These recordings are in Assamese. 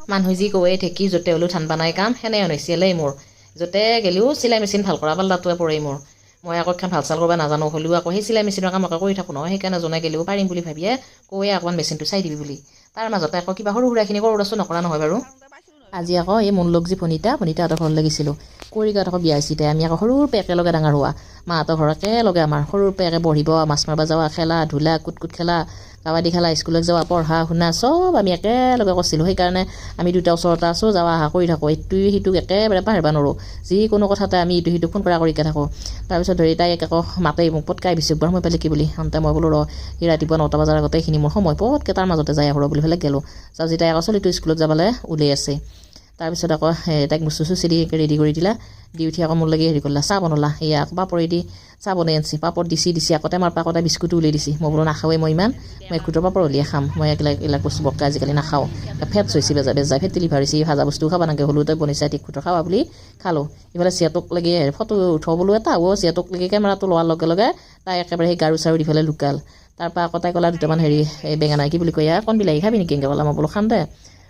মানুহ যি কয়ে ঠেকি য'তে হ'লেও ধান বানাই কাম সেনে হৈছিলেই মোৰ য'তে গেলিও চিলাই মেচিন ভাল কৰা পাল্লাটোৱে পৰেই মোৰ মই আকৌ এখন ভাল চাল কৰিব নাজানো হ'লেও আকৌ সেই চিলাই মেচিনৰ কাম আকৌ কৰি থাকোঁ নহয় সেইকাৰণে জনাই গেলিও পাৰিম বুলি ভাবিয়ে কয়ে অকণমান মেচিনটো চাই দিবি বুলি তাৰ মাজতে আকৌ কিবা সৰু সুৰাখিনি কৰোঁ আছোঁ নকৰা নহয় বাৰু আজি আকৌ এই মোৰ লগ যি ভনিতাহঁতৰ ঘৰলৈ লাগিছিলোঁ কৰিগাঁৱত আকৌ বিয়া হৈছিলে আমি আকৌ সৰুৰ পৰা একেলগে ডাঙৰ হোৱা মাহঁতৰ ঘৰ একেলগে আমাৰ সৰুৰ পৰা একে বহিব মাছ মাৰিব যোৱা খেলা ধূলা কুট খেলা কাবাডী খেলা স্কুলত যোৱা পঢ়া শুনা চব আমি একেলগে কৰিছিলোঁ সেইকাৰণে আমি দুটা ওচৰতে আছোঁ যাৱা অহা কৰি থাকোঁ ইটোৱে সিটোক একেবাৰে পাহৰিব নোৱাৰোঁ যিকোনো কথাতে আমি ইটো সিটোক ফোন কৰা কৰিকে থাকোঁ তাৰপিছত ধৰি তাইক আকৌ মাতে মোক পটকাই বিচুক বাৰ মই পালে কি বুলি আনতে মই বোলো সি ৰাতিপুৱা 9টা বজাৰ আগতে এইখিনি মোৰ সময় পটকৈ তাৰ মাজতে যাই আহোঁ বুলি পেলাই গ'লোঁ তাৰপিছত তাই আকৌ চলিটো স্কুলত যাবলৈ ওলাই আছে তাৰপিছত আকৌ তাইক মুচু চুচি দি ৰেডি কৰি দিলা দি উঠি আকৌ মোৰ লাগি হেৰি কৰিলা চাহ বনালা এয়া আকৌ পাপৰি দি চাহ বনাই আনিছি পাপৰ দিছি আগতে আমাৰ পাকতে বিস্কুটো উলিয়াই দিছি মই বোলো নাখাওঁৱেই মই ইমান মই একোটা পাপৰ উলিয়াই খাম মই এইবিলাক বস্তু বক্কা আজিকালি নাখাওঁ ফেটছ হৈছে বেজা ফেটি লিভাৰ হৈছে ভাজা বস্তু খাব নালাগে হ'লেও তই বনিছা ঠিক খুটৰ খাবা বুলি খালোঁ ইফালে চিয়াটোক লাগি ফটো উঠাব বোলো এটা চিয়াটোক লাগি কেমেৰাটো লোৱাৰ লগে লগে তাই একেবাৰে সেই গাৰু চাৰু দি পেলাই লুকাল তাৰপৰা আকৌ তাই ক'লা দুটামান হেৰি এই বেঙেনা কি বুলি কয় কণ বিলাহী খাবি নেকি এনেকৈ ক'লা মই বোলো খাম দে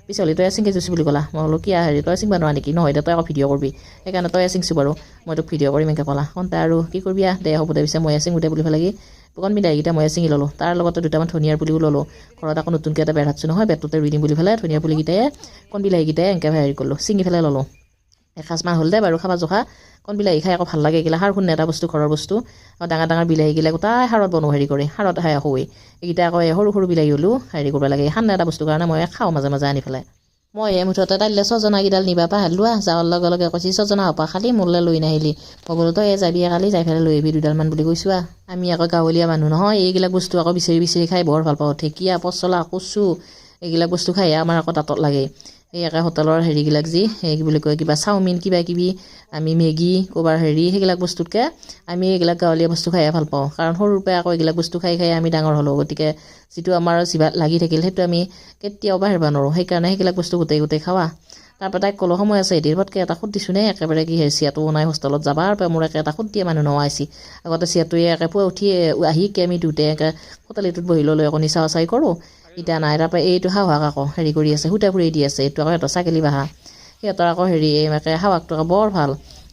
পিছলি তই চিংকি জুচি বুলি ক'লা মই বোলো কি হেৰি তই চিংবা নোৱা নেকি নহয় তই আকৌ ভিডিঅ' কৰিবি সেইকাৰণে তই চিংছোঁ বাৰু মই তোক ভিডিঅ' কৰিম এনেকৈ ক'লা কণ তাই আৰু কি কৰিবি দে হ'ব দে পিছে মই চিঙো দে বুলি পেলাই কণ বিলাহীকেইটা মই চিঙি ল'লোঁ তাৰ লগতে দুটামান ধনিয়াৰ পুলিও ল'লোঁ ঘৰত আকৌ নতুনকৈ এটা বেৰ হাতছোঁ নহয় বেৰটোতে ৰুই দিম বুলি পেলাই ধনিয়াৰ পুলিকেইটাই কণ বিলাহীকেইটাই এনেকৈ হেৰি কৰিলোঁ চিঙি পেলাই ল'লোঁ এসাঁজমান হ'ল দে বাৰু খাবা জোখা কণ বিলাহী খাই আকৌ ভাল লাগে এইগিলা সাৰ শুন এটা বস্তু ঘৰৰ বস্তু আৰু ডাঙৰ বিলাহীগিলা গোটাই সাৰত বনোৱা হেৰি কৰি সাৰত শুৱেই এইকেইটা আকৌ সৰু বিলাহী হ'লেও হেৰি কৰিব লাগে সান্না এটা বস্তুৰ কাৰণে মই খাওঁ মাজে মাজে আনি পেলাই মই মুঠতে তাইলে ছজনাকেইডাল নিবা পাহৰিলোৱা যাৱাৰ লগে লগে কৈছি ছজনা হপা খালি মোলৈ লৈ নাহিলি মই বোলো তই যাবি কালি যাই পেলাই লৈ আহিবি দুডালমান বুলি কৈছোঁ আমি আকৌ গাঁৱলীয়া মানুহ নহয় এইবিলাক বস্তু আকৌ বিচাৰি খাই বৰ ভাল পাওঁ ঢেকীয়া পচলা কচু এইবিলাক বস্তু খাই আমাৰ আকৌ দাঁতত লাগে এই একে হোটেলৰ হেৰিবিলাক যি এই কি বুলি কয় কিবা চাওমিন কিবা কিবি আমি মেগী ক'ৰবাৰ হেৰি সেইবিলাক বস্তুতকৈ আমি এইবিলাক গাঁৱলীয়া বস্তু খাইয়ে ভাল পাওঁ কাৰণ সৰুৰ পৰা আকৌ এইবিলাক বস্তু খাই আমি ডাঙৰ হ'লোঁ গতিকে যিটো আমাৰ জিভাত লাগি থাকিল সেইটো আমি কেতিয়াও পাহৰিব নোৱাৰোঁ সেইকাৰণে সেইবিলাক বস্তু গোটেই খাৱা তাৰপৰা তাইক ক'লো সময় আছে এদিন পটকৈ এটা সুত দিছোঁ নে একেবাৰে কি চিয়াটো নাই হোষ্টেলত যাবাৰ পৰা মোৰ এটা সুত দিয়ে মানুহ নোহাইছি আগতে চিয়াটোৱে একে পুৱা উঠি আহিকে আমি দুটাই একে হোটেলটোত বহি লৈ আকৌ নিচা চাই কৰোঁ এতিয়া নাই তাৰপৰা এইটো হাওহাক আকৌ হেৰি কৰি আছে সূতা ফুৰি দি আছে এইটো আকৌ সিহঁতৰ ছাগলী বাহা সিহঁতৰ আকৌ হেৰি একে হাৱাকটো আকৌ বৰ ভাল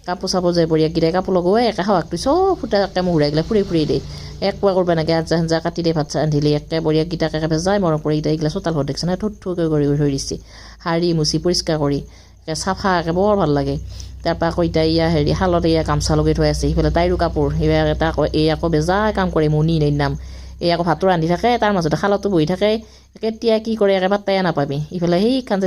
কাপোৰ চাপোৰ যে বঢ়িয়াকেইটাই কাপোৰ লগোৱাই একে হাৱাকটো চব সূতা একে মুহুৰাইগিলা ফুৰি দিয়ে এক পোৱা কৰিব নাগে আঞ্জা কাটি দিয়ে ভাত ৰান্ধিলে একে বঢ়িয়াকেইটাকে একেবাৰে যায় মৰম কৰি এইগিলা চোতাল ঘৰত দেখিছে না থুকৈ কৰি থৈ দিছে সাৰি মুচি পৰিষ্কাৰ কৰি একে চাফা একে বৰ ভাল লাগে তাৰপৰা আকৌ এতিয়া হেৰি শালত গামচা লগাই থৈ আছে সিফালে তাইৰো কাপোৰ এইবাৰ এটা আকৌ আকৌ বেজাই কাম কৰে মনি নাম আকৌ ভাতো ৰান্ধি থাকে তাৰ মাজতে শালতো বহি থাকে কেতিয়া কি কৰে একে পাত্তাই নাপাবি ইফালে সেইখন